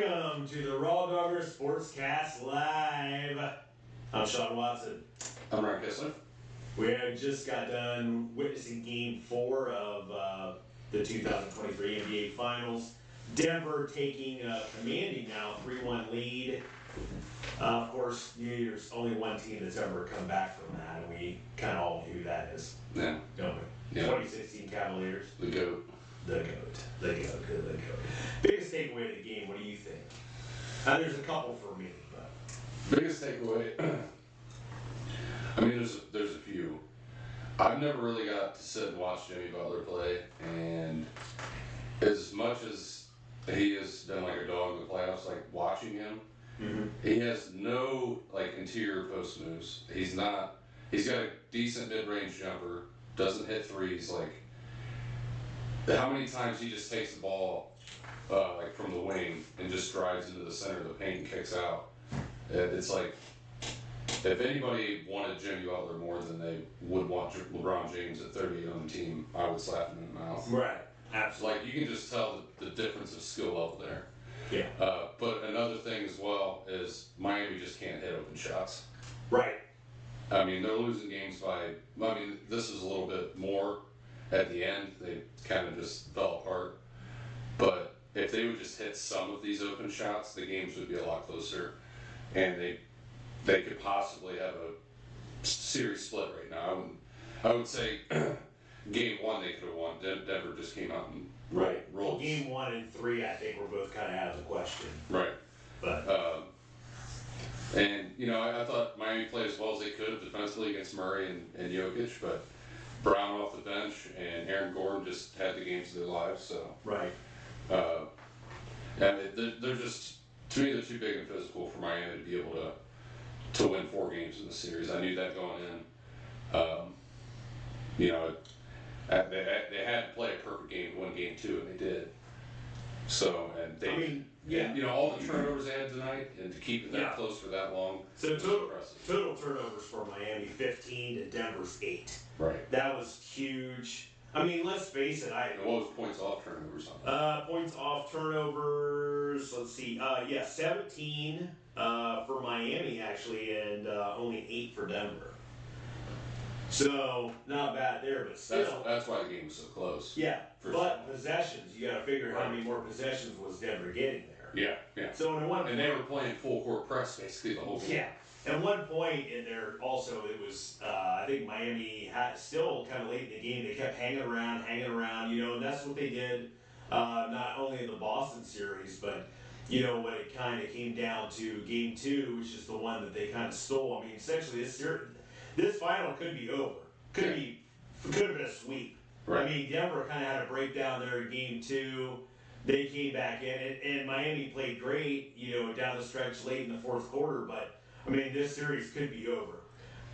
Welcome to the RawDawgers Sportscast Live. I'm Sean Watson. I'm Ryan Kessler. We just got done witnessing Game 4 of the 2023 NBA Finals. Denver commanding now 3-1 lead. Of course, there's only one team that's ever come back from that, and we kind of all knew who that is. Yeah. Don't we? Yeah. 2016 Cavaliers. The GOAT. The GOAT. Biggest takeaway of the game, what do you think? There's a couple for me, but. Biggest takeaway, I mean, there's a few. I've never really got to sit and watch Jimmy Butler play, and as much as he has done like a dog in the playoffs, like watching him, he has no like interior post moves. He's got a decent mid-range jumper, doesn't hit threes. Like, how many times he just takes the ball like from the wing and just drives into the center of the paint and kicks out. It's like, if anybody wanted Jimmy Butler more than they would want LeBron James at 38 on the team, I would slap him in the mouth. Right, absolutely. Like, you can just tell the difference of skill level there. Yeah. But another thing as well is Miami just can't hit open shots. Right. I mean, they're losing games by, this is a little bit more at the end. They kind of just fell apart. But if they would just hit some of these open shots, the games would be a lot closer. And they could possibly have a series split right now. I would say game 1 they could have won. Denver just came out and rolled. Well, game 1 and 3, I think, were both kind of out of the question. Right. But and I thought Miami played as well as they could defensively against Murray and Jokic, but Brown off the bench and Aaron Gordon just had the games of their lives. So right. And they're just, to me, they're too big and physical for Miami to be able to win 4 games in the series. I knew that going in. They had to play a perfect game to win game 2, and they did. So, and they, all the turnovers they had tonight, and to keep it that close for that long. So total turnovers for Miami 15 to Denver's 8. Right. That was huge. I mean, let's face it. And what was points off turnovers? Points off turnovers. Let's see. 17 for Miami actually, and only 8 for Denver. So not bad there, but still. That's why the game was so close. Yeah, but possessions. You got to figure how many more possessions was Denver getting there. Yeah. So in one point, and they were playing full court press basically the whole game. Yeah. At one point in there, also, it was, I think Miami had still kind of late in the game, they kept hanging around, and that's what they did, not only in the Boston series, but, when it kind of came down to game 2, which is the one that they kind of stole. I mean, essentially, this final could be over. Could have been a sweep. Right. I mean, Denver kind of had a breakdown there in game 2. They came back in, and Miami played great, down the stretch late in the fourth quarter, but I mean, this series could be over.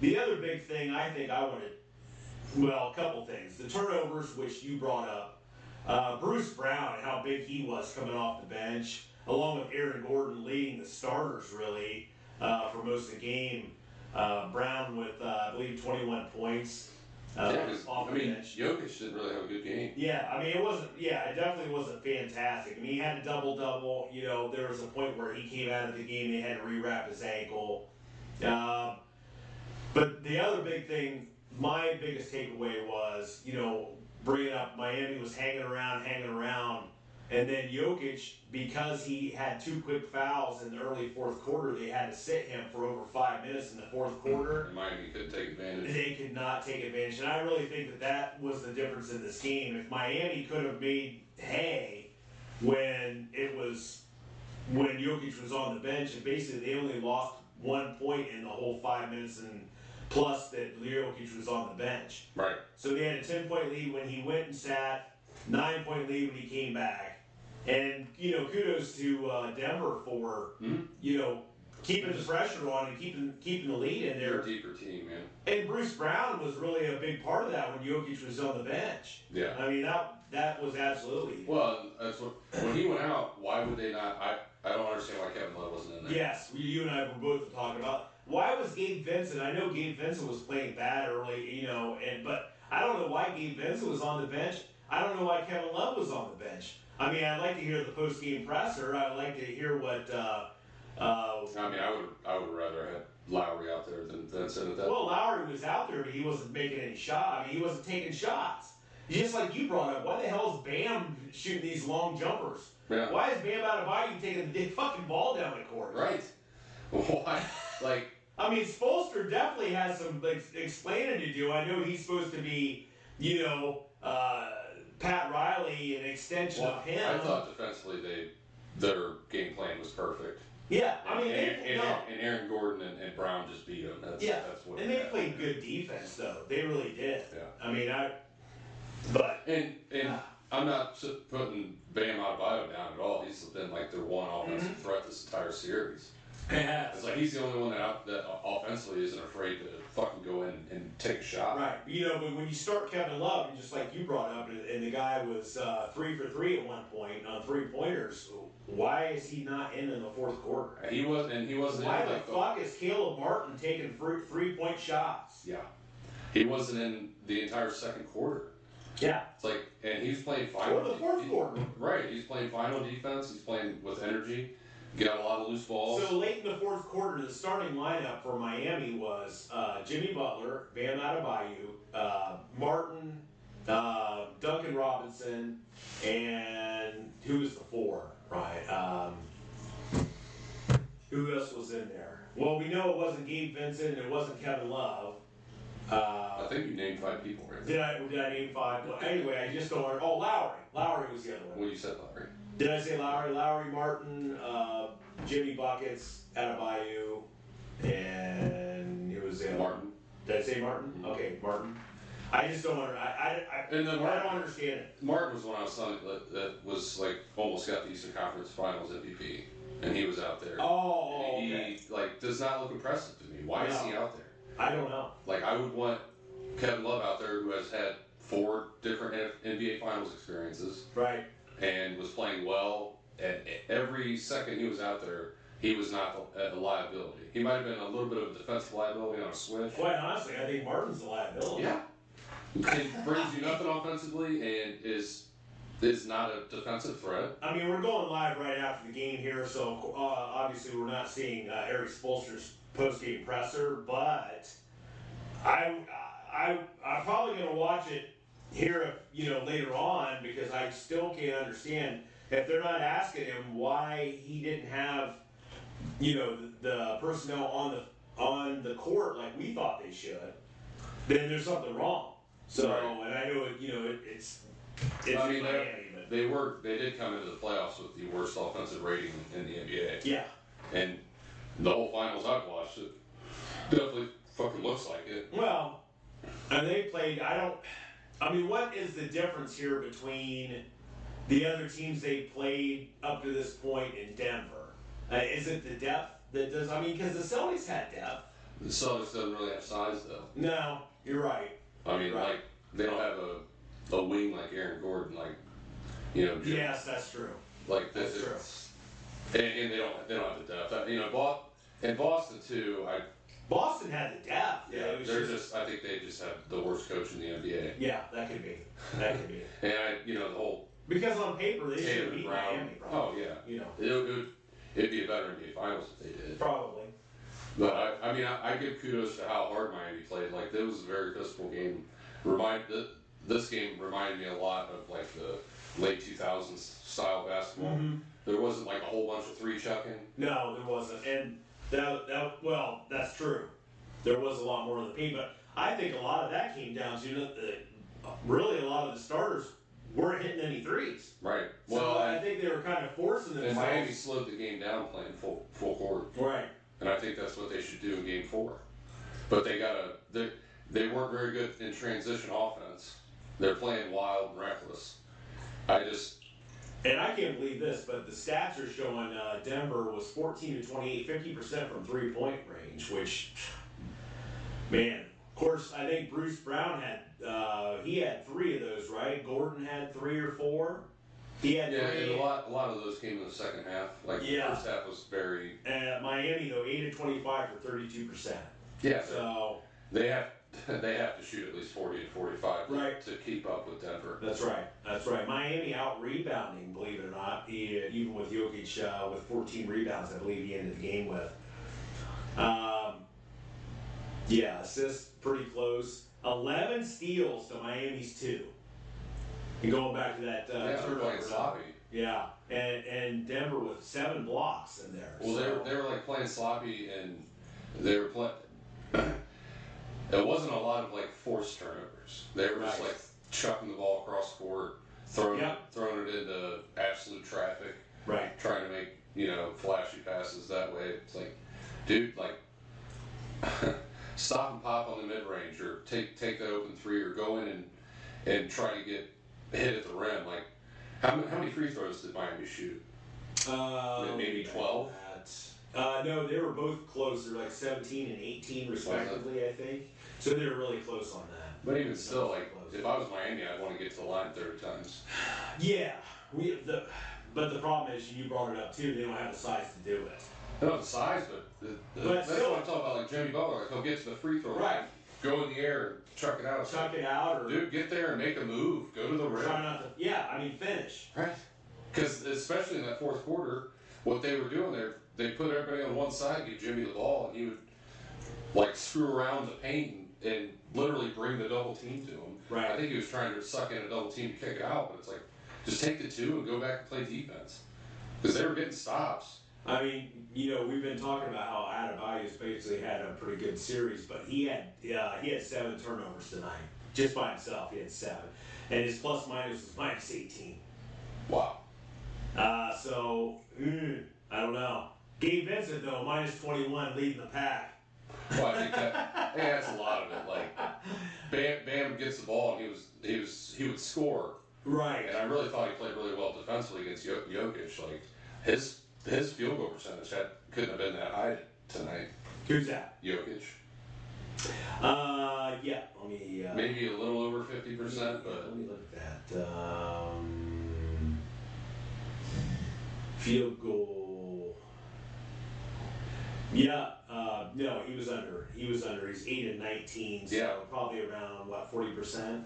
The other big thing I think I wanted, a couple things. The turnovers, which you brought up. Bruce Brown and how big he was coming off the bench, along with Aaron Gordon leading the starters, really, for most of the game. Brown with, I believe, 21 points off the bench. Jokic didn't really have a good game. Yeah, I mean, it definitely wasn't fantastic. I mean, he had a double-double. There was a point where he came out of the game, they had to rewrap his ankle. But the other big thing, my biggest takeaway was, bringing up Miami was hanging around, and then Jokic, because he had 2 quick fouls in the early fourth quarter, they had to sit him for over 5 minutes in the fourth quarter. And Miami couldn't take advantage. They could not take advantage. And I really think that was the difference in this game. If Miami could have made hay when Jokic was on the bench, and basically they only lost 1 point in the whole 5 minutes and plus that Jokic was on the bench. Right. So they had a 10-point lead when he went and sat, 9-point lead when he came back. And, kudos to Denver for, keeping the pressure on and keeping the lead in there. They're a deeper team, man. And Bruce Brown was really a big part of that when Jokic was on the bench. Yeah. I mean, that was absolutely. Well, that's when he went out, why would they not? I don't understand why Kevin Love wasn't in there. Yes, you and I were both talking about why was Gabe Vincent? I know Gabe Vincent was playing bad early, but I don't know why Gabe Vincent was on the bench. I don't know why Kevin Love was on the bench. I mean, I'd like to hear the post-game presser. I'd like to hear what. I mean, I would rather have Lowry out there than sit at that. Well, Lowry was out there, but he wasn't making any shots. I mean, he wasn't taking shots. Just like you brought up, why the hell is Bam shooting these long jumpers? Yeah. Why is Bam out of Bayou taking the fucking ball down the court? Right. Why? Like. I mean, Spoelstra definitely has some explaining to do. I know he's supposed to be, Pat Riley, an extension of him. I thought defensively their game plan was perfect. Yeah, I mean, and Aaron Gordon and Brown just beat them. That's what. And they played good defense, though. They really did. Yeah. I mean, I'm not putting Bam Adebayo down at all. He's been like their one offensive threat this entire series. Yeah. It's like he's the only one that offensively isn't afraid to fucking go in and take a shot. Right. But when you start Kevin Love, and just like you brought up, and the guy was 3 for 3 at one point on 3-pointers, why is he not in the fourth quarter? He wasn't. Why the fuck is Caleb Martin taking 3-point shots? Yeah. He wasn't in the entire second quarter. Yeah. It's like, and he's playing final. Or the fourth quarter. Right. He's playing final defense. He's playing with energy. Got a lot of loose balls. So late in the fourth quarter, the starting lineup for Miami was Jimmy Butler, Bam Adebayo, Martin, Duncan Robinson, and who was the 4, right? Who else was in there? Well, we know it wasn't Gabe Vincent and it wasn't Kevin Love. I think you named 5 people, right? Did I name 5? Well, anyway, I just don't remember. Oh, Lowry. Lowry was the other one. Well, you said Lowry. Did I say Lowry? Lowry, Martin, Jimmy Buckets, Adebayo, and it was Martin. Did I say Martin? Mm-hmm. Okay, Martin. I just don't I don't understand it. Martin was one I was telling that was like almost got the Eastern Conference Finals MVP, and he was out there. Oh, and he okay. like does not look impressive to me. Why is he out there? I don't know. Like I would want Kevin Love out there, who has had 4 different NBA Finals experiences. Right. And was playing well. And every second he was out there, he was not a liability. He might have been a little bit of a defensive liability on a switch. Quite honestly, I think Martin's a liability. Yeah. And brings you nothing offensively and is not a defensive threat. I mean, we're going live right after the game here, so obviously we're not seeing Eric Spoelstra's post-game presser, but I'm probably going to watch it here, later on, because I still can't understand if they're not asking him why he didn't have, the personnel on the court like we thought they should. Then there's something wrong. So, right. And I know it's I mean, Miami, but they did come into the playoffs with the worst offensive rating in the NBA. Yeah. And the whole finals I've watched, it definitely fucking looks like it. Well, and they played. What is the difference here between the other teams they played up to this point in Denver? Is it the depth that does? Because the Celtics had depth. The Celtics doesn't really have size, though. No, you're right. Like they don't have a wing like Aaron Gordon, Yes, that's true. Like this, that's true. And they don't have the depth. In Boston too. Boston had the depth. Yeah, I think they just have the worst coach in the NBA. Yeah, that could be. And the whole. Because on paper they should beat Miami. Probably. Oh yeah. It'd be a better NBA Finals if they did. Probably. But I give kudos to how hard Miami played. Like it was a very physical game. This game reminded me a lot of like the late 2000s style basketball. Mm-hmm. There wasn't like a whole bunch of 3 chucking. No, there wasn't. And that's true. There was a lot more of the paint, but I think a lot of that came down to really a lot of the starters weren't hitting any threes. Right. So I think they were kind of forcing themselves. And Miami slowed the game down playing full court. Right. And I think that's what they should do in Game 4. But they weren't very good in transition offense. They're playing wild and reckless. And I can't believe this, but the stats are showing Denver was 14 to 28, 50% from 3-point range, which, man, of course, I think Bruce Brown had 3 of those, right? Gordon had 3 or 4. He had 3. And a lot of those came in the second half. The first half was very. Miami though 8 of 25 for 32%. Yeah. So they have they have to shoot at least 40 to 45 Right. to keep up with Denver. That's right. That's right. Miami out rebounding, believe it or not. Even with Jokic with 14 rebounds, I believe he ended the game with. Yeah, assists pretty close. 11 steals to Miami's 2. And going back to that They're turnover. playing sloppy. Yeah, and Denver with 7 blocks in there. Well, so. they were like playing sloppy, and they were playing. It wasn't a lot of like forced turnovers. They were just Right. like chucking the ball across court, throwing it into absolute traffic, Right. trying to make flashy passes that way. It's like, dude, like stop and pop on the mid range, or take that open 3, or go in and try to get hit at the rim. Like, how many free throws did Miami shoot? Maybe 12. No, they were both close. They're like 17 and 18 respectively, I think. So they were really close on that. But even still, like, if I was Miami, I'd want to get to the line 30 times. Yeah, but the problem is, you brought it up too. They don't have the size to do it. They don't have the size, but that's still, what I'm talking about. Like Jimmy Butler, like he'll get to the free throw line, go in the air and chuck it out. Chuck it out, or dude, get there and make a move. Go to the rim. Try not to. Finish. Right. Because especially in that fourth quarter, what they were doing there, they put everybody on one side, give Jimmy the ball, and he would like screw around the paint and literally bring the double team to him. Right. I think he was trying to suck in a double team to kick it out, but it's like, just take the 2 and go back and play defense. Because they were getting stops. I mean, we've been talking about how Adebayo's basically had a pretty good series, but he had 7 turnovers tonight. Just by himself, he had 7. And his plus minus was minus 18. Wow. So, I don't know. Gabe Vincent, though, minus 21, leading the pack. Well, I think that's a lot of it. Like, Bam gets the ball, and he would score. Right. And I really thought he played really well defensively against Jokic. Like, his field goal percentage couldn't have been that high tonight. Who's that? Jokic. Yeah. Let me. Maybe a little over 50%, but let me look at that. Field goal. Yeah. No, he was under. He's 8 and 19. So probably around 40%.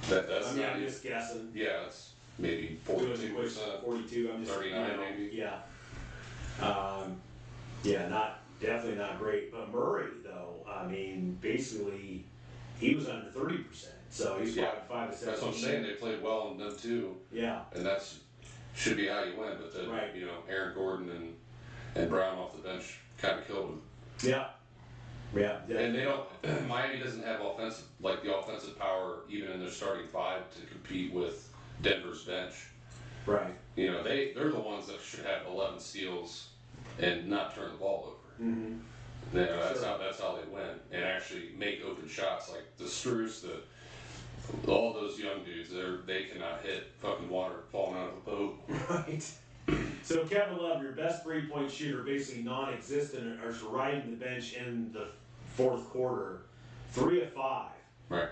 That's. I'm just guessing. Yeah, it's maybe 42%. 42. I'm just 39 maybe. Yeah. Definitely not great. But Murray, though, I mean, basically, he was under 30%. So he's 5 to 7. That's what I'm saying. They played well in them too. Yeah. And that's should be how you win. But then Aaron Gordon and Brown off the bench kind of killed him. Yeah. Yeah. And they don't. Miami doesn't have the offensive power even in their starting 5 to compete with Denver's bench. Right. They're the ones that should have 11 steals and not turn the ball over. Mm-hmm. That's how they win and actually make open shots. Like the Struce, all those young dudes, they cannot hit fucking water falling out of a boat. Right. So Kevin Love, your best 3-point shooter, basically non-existent, or riding the bench in the fourth quarter, 3 of 5. Right.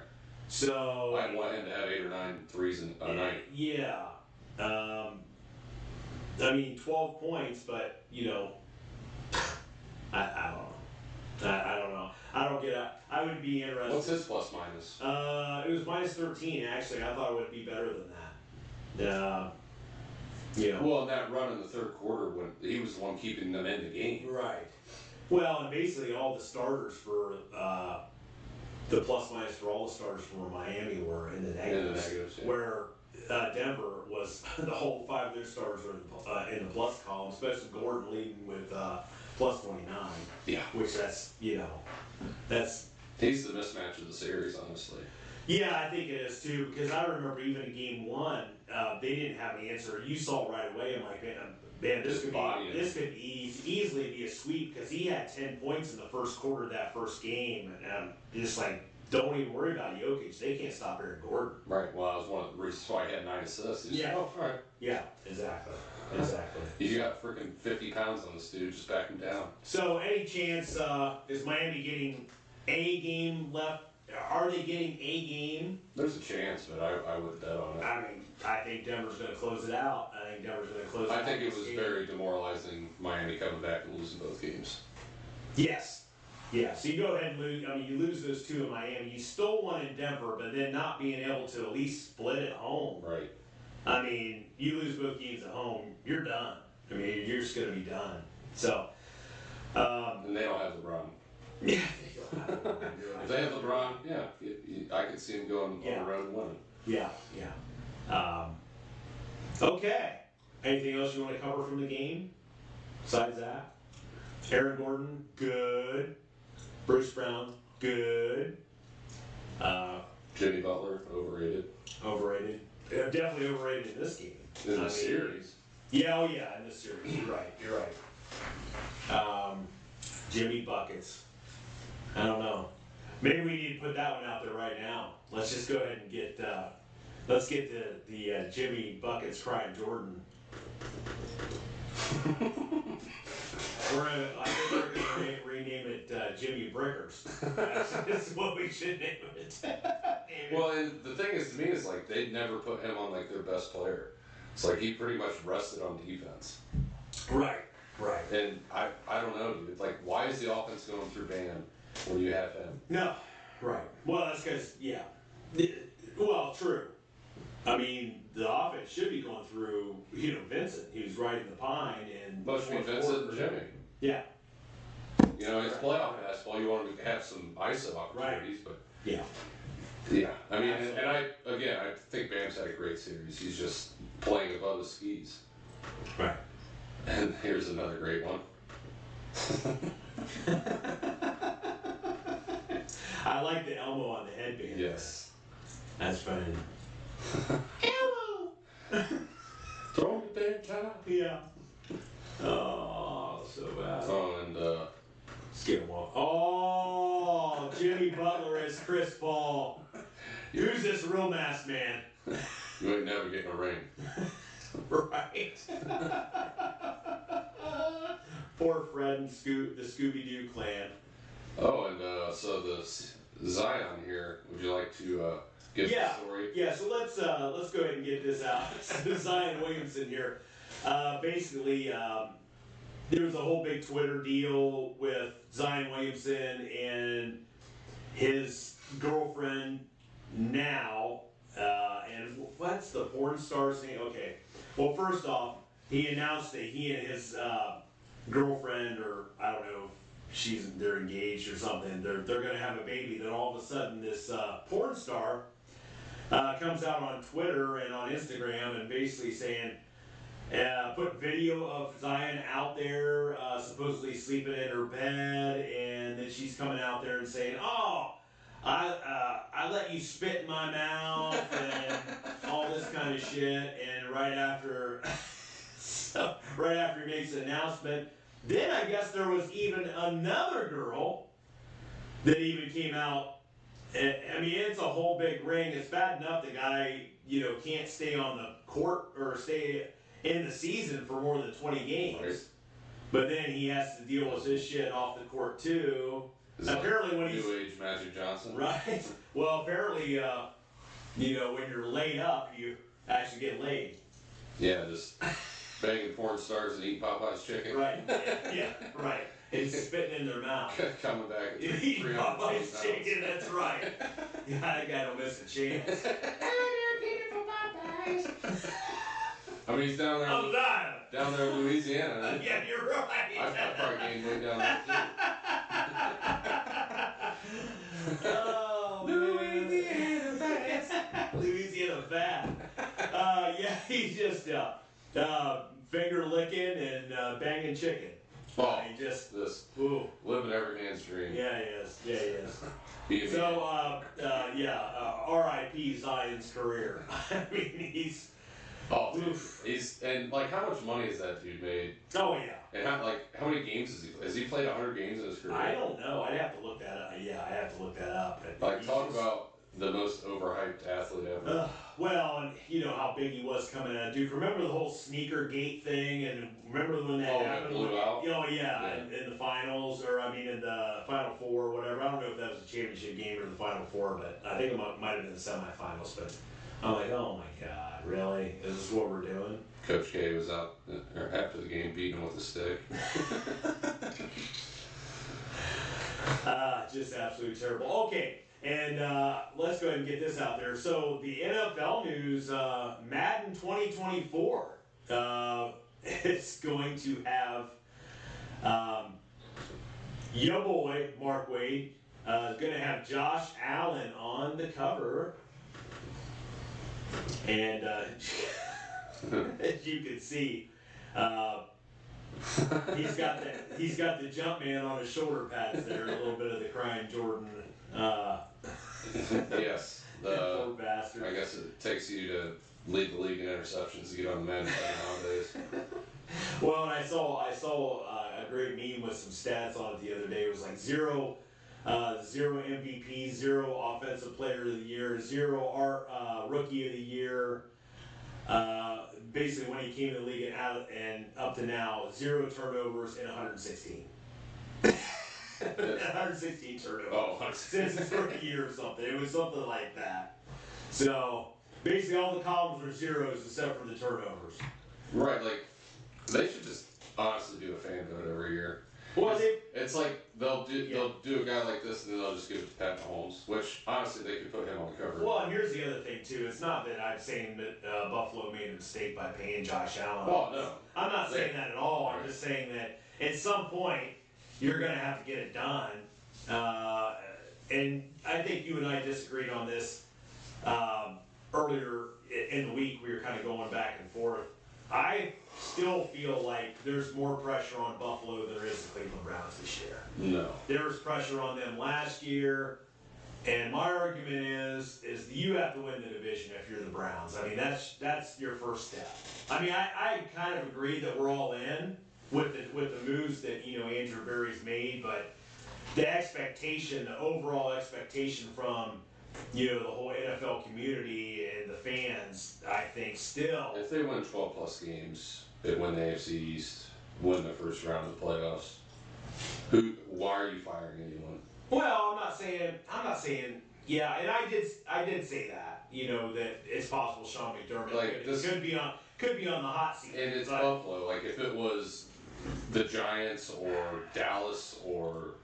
So I want him to have 8 or 9 threes a night. Yeah. I mean, 12 points, but I don't know. I don't know. I don't get it. I would be interested. What's his plus minus? It was minus 13 actually. I thought it would be better than that. Well, in that run in the third quarter, when he was the one keeping them in the game. Right. Well, and basically all the starters for the plus minus for all the starters for Miami were in the negatives. Yeah. Where Denver was the whole 5 of their starters were in the plus column, especially Gordon leading with plus 29. Yeah. Which that's. He's the mismatch of the series, honestly. Yeah, I think it is too, because I remember even in game 1, they didn't have an answer. You saw right away, I'm like, man, this could easily be a sweep, because he had 10 points in the first quarter of that first game, and just like, don't even worry about Jokic. They can't stop Aaron Gordon. Right. Well, that was one of the reasons why he had 9 assists. Yeah. Oh, all right. Yeah, exactly. You got freaking 50 pounds on this dude. Just back him down. So, any chance is Miami getting a game left? Are they getting a game? There's a chance, but I wouldn't bet on it. I mean, I think Denver's going to close it out. I think it was very demoralizing, Miami coming back and losing both games. Yes. Yeah, so you go ahead and lose. I mean, you lose those 2 in Miami. You stole 1 in Denver, but then not being able to at least split at home. Right. I mean, you lose both games at home, you're done. I mean, you're just going to be done. So. And they don't have LeBron. Yeah. If they have LeBron, I could see him going on the road and winning. Yeah. Okay. Anything else you want to cover from the game besides that? Aaron Gordon, good. Bruce Brown, good. Jimmy Butler, overrated. Overrated. Definitely overrated in this game. In the series. Yeah, in this series. You're right. Jimmy Buckets. I don't know. Maybe we need to put that one out there right now. Let's just go ahead and get the Jimmy Buckets crying Jordan. I think we're gonna rename it Jimmy Brickers. That's what we should name it. Well, and the thing is, to me, is like they'd never put him on like their best player. It's like he pretty much rested on defense. Right. And I don't know, dude. Like, why is the offense going through Bam when you have him? No. Right. Well, that's because well, true. I mean, the offense should be going through, Vincent. He was riding the pine and Must be Vincent and Jimmy. Yeah. It's playoff basketball. You want to have some ISO opportunities, but yeah. I mean, and I think Bam's had a great series. He's just playing above his skis. Right. And here's another great one. I like the elbow on the headband. Yes. That's funny. Elbow! Throw the big time. Yeah. Oh, so bad. Oh, and Skip one. Oh, Jimmy Butler as Chris Paul. Who's this real masked man? You ain't never getting a ring. Right. Poor Fred and the Scooby-Doo clan. Oh, and so the Zion here, would you like to give the story? Yeah, so let's go ahead and get this out. Zion Williamson here. Basically, there was a whole big Twitter deal with Zion Williamson and his girlfriend now. And what's the porn star's name? Okay. Well, first off, he announced that he and his girlfriend, or I don't know if they're engaged or something, they're going to have a baby. Then all of a sudden, this porn star comes out on Twitter and on Instagram and basically saying, put video of Zion out there, supposedly sleeping in her bed, and then she's coming out there and saying, "Oh, I let you spit in my mouth," and all this kind of shit. And right after he makes the announcement, then I guess there was even another girl that even came out. I mean, it's a whole big ring. It's bad enough the guy, can't stay on the court or stay in the season for more than 20 games. Right. But then he has to deal with this shit off the court too. Apparently, when he's New Age Magic Johnson. Right. Well, apparently, when you're laid up, you actually get laid. Yeah, just banging porn stars and eating Popeye's chicken. Right. Yeah. Right. And spitting in their mouth. Coming back. Eating Popeye's chicken. That's right. Yeah, that guy don't miss a chance. I mean, he's down there. I'm dying. Down there in Louisiana. Yeah, you're right. I probably gained weight down there too. Oh, Louisiana fat. Louisiana fat. Yeah, he's just finger licking and banging chicken. Oh, he just ooh, living every man's dream. Yeah, he is. So, R.I.P. Zion's career. I mean, he's. Oh, he's and like how much money has that dude made? Oh yeah. And how many games has he played? 100 games in his career? I don't know. I'd have to look that up. Yeah, I have to look that up. Like talk about the most overhyped athlete ever. Well, and you know how big he was coming out. Dude, remember the whole sneaker gate thing? And remember when that happened? Blew out? Oh yeah, in the finals, or I mean in the Final Four, or whatever. I don't know if that was a championship game or the Final Four, but I think it might have been the semifinals. But I'm like, oh my god, really? Is this what we're doing? Coach K was out after the game beating him with a stick. Just absolutely terrible. Okay, and let's go ahead and get this out there. So the NFL news, Madden 2024, it's going to have your boy Mark Wade going to have Josh Allen on the cover, and as you can see. He's got the jump man on his shoulder pads there, a little bit of the crying Jordan. Yes, Poor bastard. I guess it takes you to lead the league in interceptions to get on the Madden nowadays. Well, and I saw a great meme with some stats on it the other day. It was like zero MVP, 0 offensive player of the year, 0 rookie of the year. Basically, when he came to the league and up to now, 0 turnovers and 116. 116 turnovers. Oh, since his rookie year or something. It was something like that. So basically, all the columns are zeros except for the turnovers. Right, like they should just honestly do a fan vote every year. Well, it's like they'll do a guy like this and then they'll just give it to Pat Mahomes, which honestly they could put him on the cover. Well, and here's the other thing too. It's not that I'm saying that Buffalo made a mistake by paying Josh Allen. Oh no, I'm not saying that at all. I'm just saying that at some point you're going to have to get it done. And I think you and I disagreed on this earlier in the week. We were kind of going back and forth. I still feel like there's more pressure on Buffalo than there is the Cleveland Browns this year. no. There was pressure on them last year, and my argument is you have to win the division if you're the Browns. I mean, that's your first step. I mean, I kind of agree that we're all in with the moves that Andrew Berry's made, but the expectation, the overall expectation from the whole NFL community and the fans, I think still. If they win 12 plus games, they win the AFC East, win the first round of the playoffs. Why are you firing anyone? Well, I'm not saying. Yeah, and I did say that. That it's possible Sean McDermott could be on the hot seat. And it's Buffalo. Like if it was the Giants or Dallas or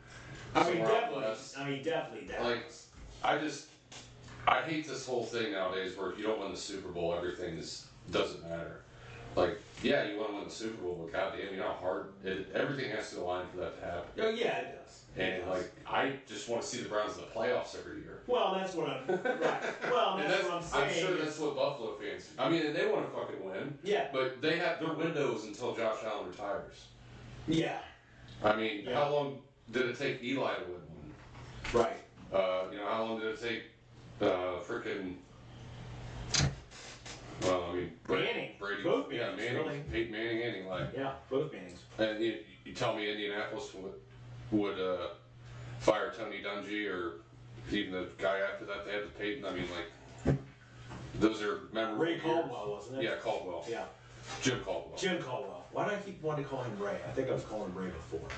definitely Dallas. Like I hate this whole thing nowadays where if you don't win the Super Bowl, everything doesn't matter. Like, yeah, you want to win the Super Bowl, but goddamn, you know how hard everything has to align for that to happen. Oh yeah, it does. And like, I just want to see the Browns in the playoffs every year. Well, that's what I'm. Right. Well, that's what I'm saying. I'm sure that's what Buffalo fans. I mean, and they want to fucking win. Yeah. But they have their windows until Josh Allen retires. Yeah. I mean, how long did it take Eli to win one? Right. How long did it take freaking? Well, I mean, Manning. Brady. Both Mannings, Manning, really. Peyton Manning, and Eli. Yeah, both Mannings. And you tell me Indianapolis would fire Tony Dungy or even the guy after that they had to Peyton. I mean, like those are memorable. Ray Caldwell, wasn't it? Yeah, Caldwell. Yeah. Jim Caldwell. Jim Caldwell. Why do I keep wanting to call him Ray? I think I was calling him Ray before.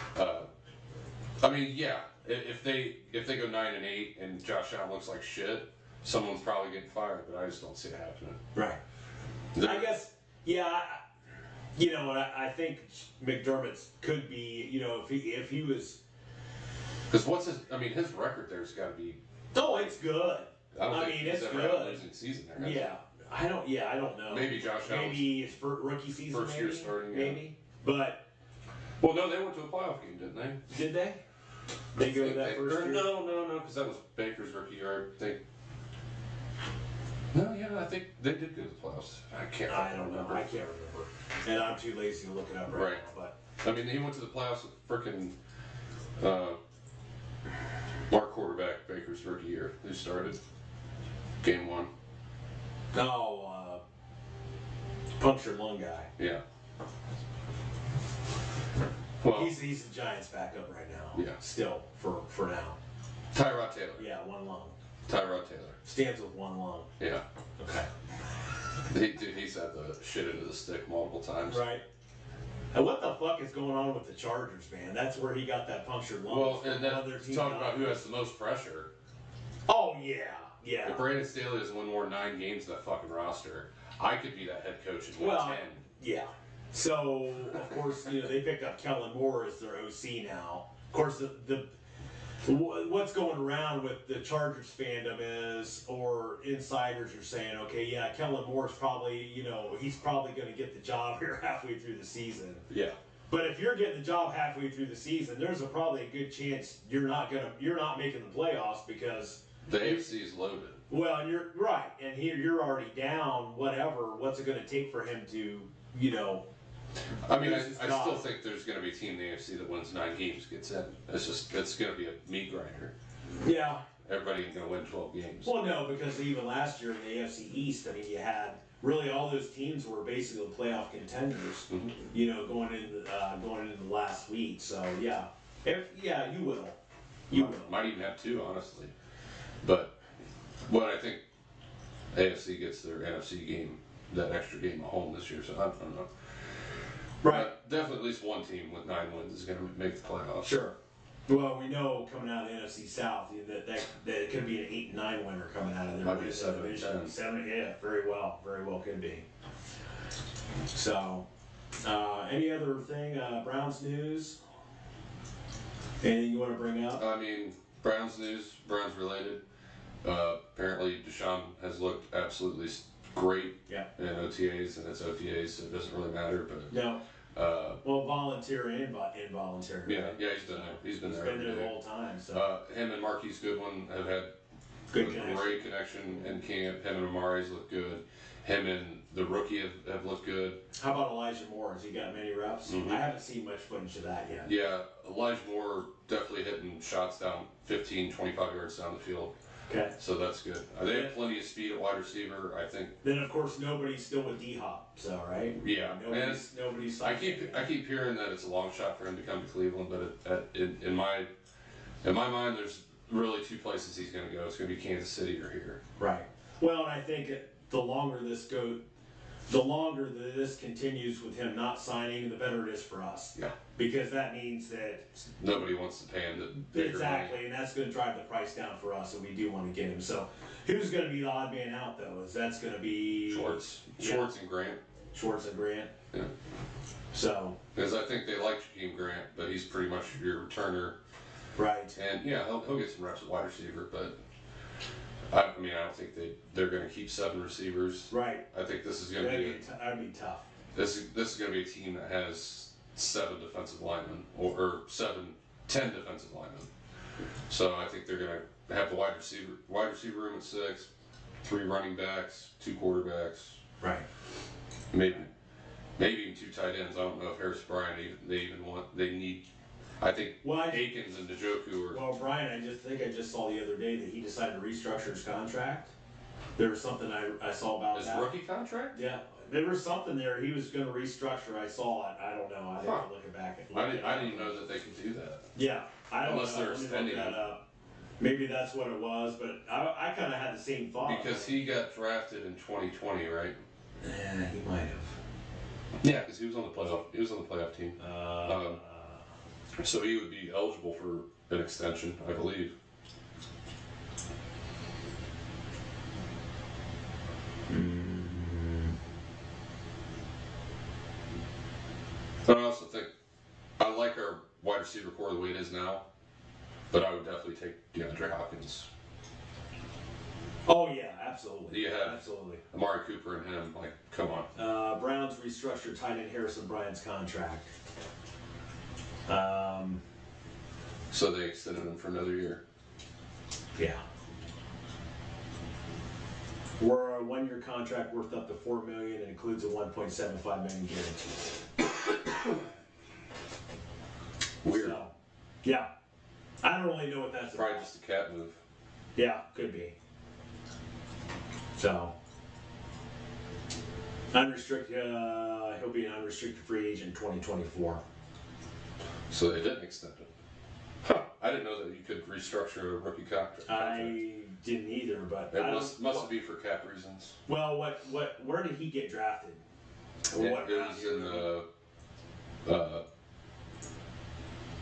I mean, yeah. If they go 9-8 and Josh Allen looks like shit, someone's probably getting fired. But I just don't see it happening. Right. I guess. Yeah. I think McDermott could be. If he was. Because his record there's got to be. Oh, it's good. I mean, it's ever good. had a losing season there. Yeah. I don't know. Maybe Josh Allen. Maybe his rookie season. First year starting. Maybe. But. Well, no, they went to a playoff game, didn't they? Did they? They go to that first year? No, because that was Baker's rookie year, I think. No, yeah, I think they did go to the playoffs. I don't know. I can't remember. And I'm too lazy to look it up right now. But I mean, he went to the playoffs with frickin' our quarterback, Baker's rookie year, who started game 1. Oh, punctured lung guy. Yeah. Well, he's the Giants' backup right now. Yeah. Still, for now. Tyrod Taylor. Yeah, one lung. Tyrod Taylor. Stands with one lung. Yeah. Okay. He's had the shit into the stick multiple times. Right. And what the fuck is going on with the Chargers, man? That's where he got that punctured lung. Well, and then talking about who has the most pressure. Oh, yeah. Yeah. If Brandon Staley has won more than 9 games in that fucking roster, I could be that head coach in 10. Yeah. So, of course, they picked up Kellen Moore as their OC now. Of course, what's going around with the Chargers fandom is, or insiders are saying, okay, yeah, Kellen Moore's probably, he's probably going to get the job here halfway through the season. Yeah. But if you're getting the job halfway through the season, there's probably a good chance you're not making the playoffs because the AFC is loaded. Well, and you're right, and here you're already down. Whatever, what's it going to take for him to, I mean, I still think there's going to be a team in the AFC that wins 9 games, gets in. It's going to be a meat grinder. Yeah. Everybody ain't going to win 12 games. Well, no, because even last year in the AFC East, I mean, you had really all those teams were basically playoff contenders. Mm-hmm. Going into the last week. So yeah, you will. Might even have 2, honestly. But what I think AFC gets their NFC game, that extra game at home this year. So I don't know. Right. Definitely at least one team with 9 wins is going to make the playoffs. Sure. Well, we know coming out of the NFC South that it could be an 8-9 winner coming out of there. Might be a 7-10. 7, yeah, very well could be. So, any other thing? Browns news? Anything you want to bring up? I mean, Browns news, Browns related. Apparently, Deshaun has looked absolutely great in OTAs, and it's OTAs, so it doesn't really matter. But no. Well, volunteer and involuntary. Yeah, he's been there. He's been there the whole time. So him and Marquise Goodwin have had great connection in camp. Him and Amari's look good. Him and the rookie have looked good. How about Elijah Moore? Has he got many reps? Mm-hmm. I haven't seen much footage of that yet. Yeah, Elijah Moore definitely hitting shots down 15, 25 yards down the field. Okay. So that's good. They have plenty of speed at wide receiver, I think. Then of course nobody's still with D-Hop, so right? Yeah. Nobody's. I keep hearing that it's a long shot for him to come to Cleveland, but in my mind, there's really 2 places he's going to go. It's going to be Kansas City or here. Right. Well, and I think the longer this continues with him not signing, the better it is for us. Yeah. Because that means that nobody wants to pay him the bigger money. And that's going to drive the price down for us, and we do want to get him. So, who's going to be the odd man out though? That's going to be Schwartz and Grant. Schwartz and Grant. Yeah. So. Because I think they like Jakeem Grant, but he's pretty much your returner. Right. And yeah, he'll get some reps at wide receiver, but. I don't think they're going to keep 7 receivers. Right. I think this is going to be. That'd be tough. This is going to be a team that has 7 defensive linemen or 10 defensive linemen. So I think they're going to have the wide receiver room at 6, 3 running backs, 2 quarterbacks. Right. Maybe even 2 tight ends. I don't know if Harris Bryant they need. I think Akins and Njoku are. Well, Brian, I just saw the other day that he decided to restructure his contract. There was something I saw about his that. Rookie contract? Yeah, there was something there. He was going to restructure. I saw it. I don't know. I have to look it back. I didn't even know that they could do that. Yeah, I don't Unless know. they're extending that up. Maybe that's what it was, but I kind of had the same thought. Because he got drafted in 2020, right? Yeah, he might have. Yeah, because he was on the playoff. He was on the playoff team. So he would be eligible for an extension, I believe. I also think I like our wide receiver core the way it is now, but I would definitely take DeAndre Hopkins. Oh yeah, absolutely. You have absolutely. Amari Cooper and him, like, come on. Browns restructured tight end Harrison Bryant's contract. So they extended him for another year. Yeah. We're a 1-year contract worth up to $4 million and includes a $1.75 million guarantee. Weird. So, yeah. I don't really know what that's Probably about. just a cat move. Yeah, could be. So, unrestricted. He'll be an unrestricted free agent in 2024. So they didn't extend it. Huh. I didn't know that you could restructure a rookie contract. I didn't either, but it must be for cap reasons. Well, where did he get drafted? It was in the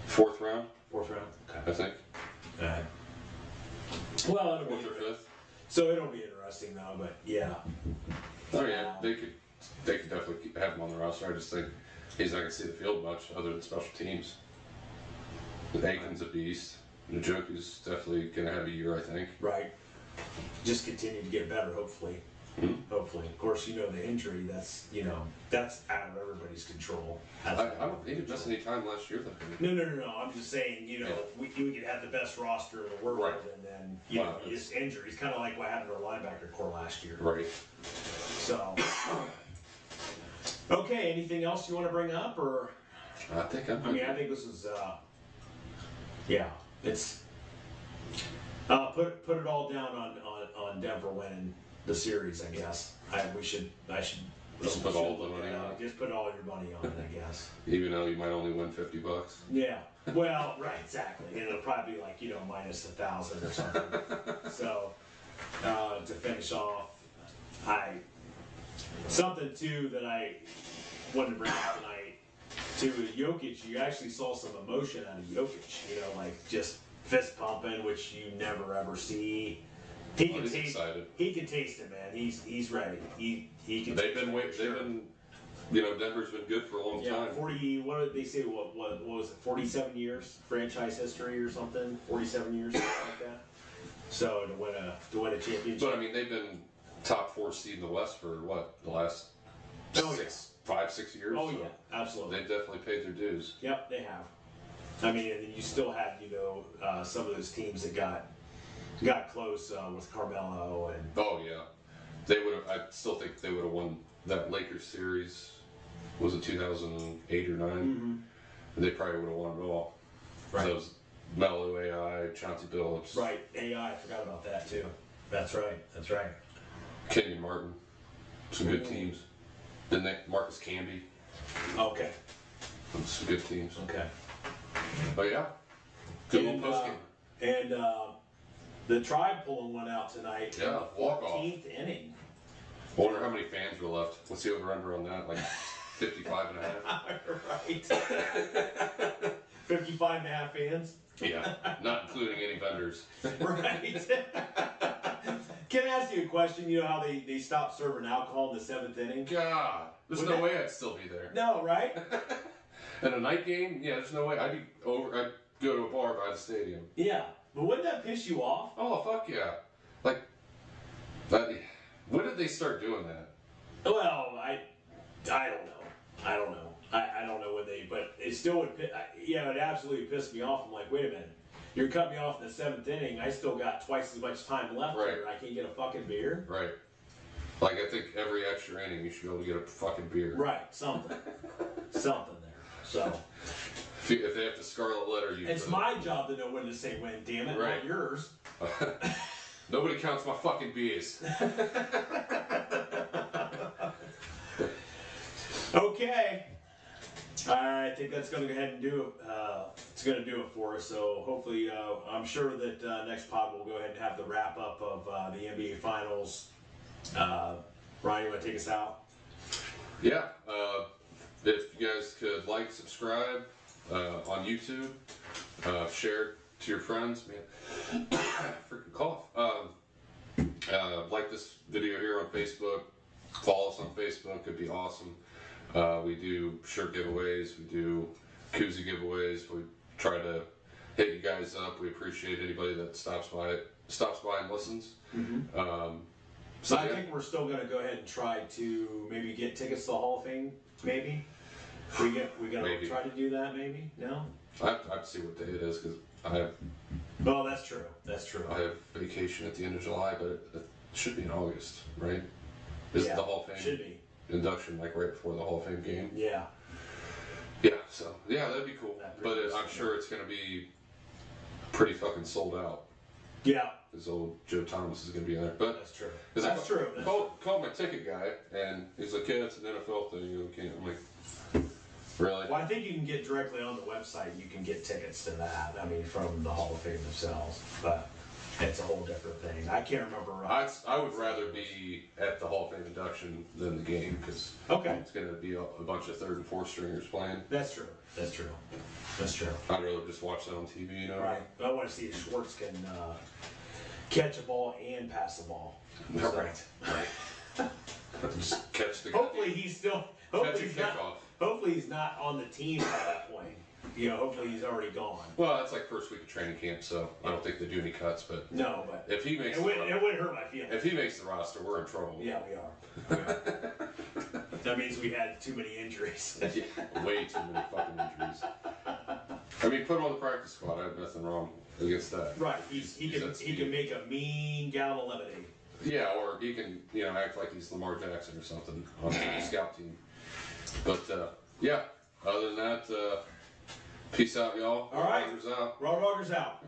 4th round. 4th round. Okay. I think. Well, it'll 4th or 5th. So it'll be interesting though, but yeah. Oh yeah, they could definitely have him on the roster. I just think he's not gonna see the field much other than special teams. Aikens a beast. Njoku's definitely going to have a year, I think. Right. Just continue to get better, hopefully. Hopefully. Of course, the injury, that's out of everybody's control. I don't think he missed any time last year, though. No. I'm just saying, we could have the best roster in the world, right. And then, just injuries. Kind of like what happened to our linebacker core last year. Right. So, okay, anything else you want to bring up, or? I think I think this is, it's, put it all down on Denver winning the series, I guess. I should just put all the money on it. Just put all your money on it, I guess. Even though you might only win $50. Yeah. Well, right, exactly. And it'll probably be like, minus 1,000 or something. So, to finish off, something too that I wanted to bring up tonight, too, with Jokic, you actually saw some emotion out of Jokic, like just fist pumping, which you never ever see. He's excited. He can taste it, man. He's ready. He can. They've been Denver's been good for a long time. 40. What did they say? What was it? 47 years franchise history or something? 47 years, something like that. So to win a championship. But they've been top 4 seed in the West for what, the last 5-6 years. Oh yeah, absolutely. They've definitely paid their dues. Yep, they have. And then you still had some of those teams that got close with Carmelo and. Oh yeah, they would have. I still think they would have won that Lakers series. Was it 2008 or 9? Mm-hmm. They probably would have won it all. Right. So it was Melo, AI, Chauncey Billups. Right, AI. I forgot about that too. That's right. Kenyon Martin. Some good teams. Then Marcus Camby. Okay. Some good teams. Okay. Oh yeah. Good little postgame. And the Tribe pulling one out tonight. Yeah, in the walk-off. 14th inning. I wonder how many fans were left. What's the over-under on that? Like 55 and a half? Right. 55 and a half fans? Yeah, not including any vendors. Right. Can I ask you a question? You know how they stopped serving alcohol in the 7th inning? God, there's no way I'd still be there. No, right? In a night game, yeah, there's no way. I'd go to a bar by the stadium. Yeah, but wouldn't that piss you off? Oh, fuck yeah. When did they start doing that? Well, I don't know. I don't know when but it still would, it absolutely pissed me off. I'm like, wait a minute. You're cutting me off in the 7th inning. I still got twice as much time left here. I can't get a fucking beer. Right. I think every extra inning you should be able to get a fucking beer. Right, something. Something there. So. If they have to scarlet letter you. It's my job to know when to say when, damn it, not yours. Nobody counts my fucking beers. Okay. I think that's going to go ahead and do it. It's going to do it for us. So hopefully, I'm sure that next pod we'll go ahead and have the wrap up of the NBA Finals. Ryan, you want to take us out? Yeah. If you guys could subscribe on YouTube, share to your friends, man. Freaking cough. Like this video here on Facebook. Follow us on Facebook. It'd be awesome. We do shirt giveaways. We do koozie giveaways. We try to hit you guys up. We appreciate anybody that stops by and listens. Mm-hmm. So I think we're still going to go ahead and try to maybe get tickets to the Hall of Fame. Maybe we got to try to do that. Maybe no. I have to see what day it is because I have. Well, that's true. That's true. I have vacation at the end of July, but it should be in August, right? Is it the Hall of Fame? Should be. Induction right before the Hall of Fame game. Yeah. Yeah. So that'd be cool. But I'm sure it's going to be pretty fucking sold out. Yeah. Because old Joe Thomas is going to be in there. But that's true. That's true. Called my ticket guy, and he's like, "Yeah, it's an NFL thing. You can't." I'm like, "Really?" Well, I think you can get directly on the website. You can get tickets to that. I mean, from the Hall of Fame themselves, but it's a whole different thing. I can't remember. I would rather be at the Hall of Fame induction than the game because it's going to be a bunch of 3rd and 4th stringers playing. That's true. That's true. That's true. I'd rather just watch that on TV, you know. Right. I want to see if Schwartz can catch a ball and pass the ball. So. Right. Just catch the. Hopefully he's still. Catch a kickoff. Hopefully he's not on the team at that point. hopefully he's already gone. Well, that's like first week of training camp, so I don't think they do any cuts. But No, but if he makes it wouldn't hurt my feelings. if he makes the roster, we're in trouble. Yeah, we are. That means we had too many injuries. Yeah, way too many fucking injuries. I mean, put him on the practice squad. I have nothing wrong against that. Right. He can make a mean gallon of lemonade. Yeah, or he can act like he's Lamar Jackson or something on the scout team. But yeah, other than that, peace out, y'all. All right. RawDawgers out. RawDawgers out.